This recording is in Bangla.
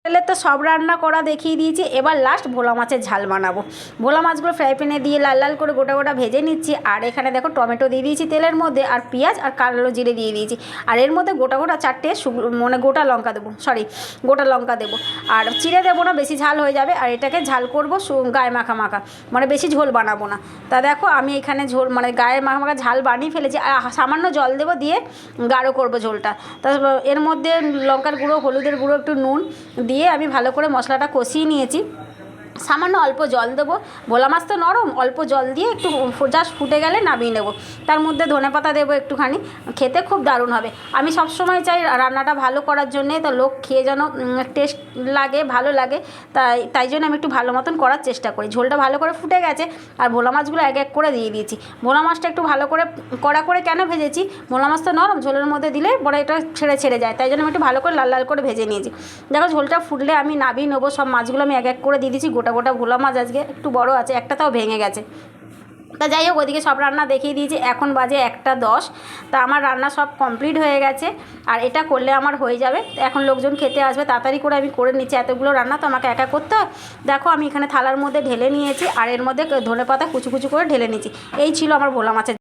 তেলে তো সব রান্না করা দেখিয়ে দিয়েছি, এবার লাস্ট ভোলা মাছের ঝাল বানাবো। ভোলা মাছগুলো ফ্রাই প্যানে দিয়ে লাল লাল করে গোটা গোটা ভেজে নিচ্ছি। আর এখানে দেখো টমেটো দিয়ে দিয়েছি তেলের মধ্যে, আর পেঁয়াজ আর কালো জিরে দিয়ে দিয়েছি। আর এর মধ্যে গোটা গোটা 4টে মানে গোটা লঙ্কা দেবো, গোটা লঙ্কা দেবো। আর চিড়ে দেবো না, বেশি ঝাল হয়ে যাবে। আর এটাকে ঝাল করবো গায়ে মাখা মাখা, মানে বেশি ঝোল বানাবো না। তা দেখো আমি এখানে ঝোল মানে গায়ে মাখা মাখা ঝাল বানিয়ে ফেলেছি। আর সামান্য জল দেবো, দিয়ে গাঢ় করবো ঝোলটা। তারপর এর মধ্যে লঙ্কার গুঁড়ো, হলুদের গুঁড়ো, একটু নুন দিয়ে আমি ভালো করে মশলাটা কষিয়ে নিয়েছি। সামান্য অল্প জল দেবো, ভোলা মাছ তো নরম, অল্প জল দিয়ে একটু জাস্ট ফুটে গেলে নামিয়ে নেবো। তার মধ্যে ধনেপাতা দেবো একটুখানি, খেতে খুব দারুণ হবে। আমি সবসময় চাই রান্নাটা ভালো করার জন্যে, তো লোক খেয়ে যেন টেস্ট লাগে, ভালো লাগে। তাই জন্য আমি একটু ভালো মতন করার চেষ্টা করি। ঝোলটা ভালো করে ফুটে গেছে, আর ভোলা মাছগুলো এক এক করে দিয়ে দিয়েছি। ভোলা মাছটা একটু ভালো করে কড়া করে কেন ভেজেছি, ভোলা মাছ তো নরম, ঝোলের মধ্যে দিলে বড় এটা ছেড়ে যায়, তাই জন্য আমি একটু ভালো করে লাল লাল করে ভেজে নিয়েছি। দেখো ঝোলটা ফুটলে আমি নামিয়ে নেবো। সব মাছগুলো আমি এক এক করে দিয়ে দিয়েছি। গোটা গোটা ভোলা মাছ আজকে একটু বড় আছে, একটা তাও ভেঙে গেছে। তা যাই হোক, ওইদিকে সব রান্না দেখিয়ে দিয়েছি। এখন বাজে 1টা 10। তা আমার রান্না সব কমপ্লিট হয়ে গেছে, আর এটা করলে আমার হয়ে যাবে। এখন লোকজন খেতে আসবে, তাড়াতাড়ি করে আমি করে নিচ্ছি। এতগুলো রান্না তো আমাকে একা করতে হয়। দেখো আমি এখানে থালার মধ্যে ঢেলে নিয়েছি, আর এর মধ্যে ধনেপাতা কুচু কুচু করে ঢেলে নিয়েছি। এই ছিল আমার ভোলা মাছের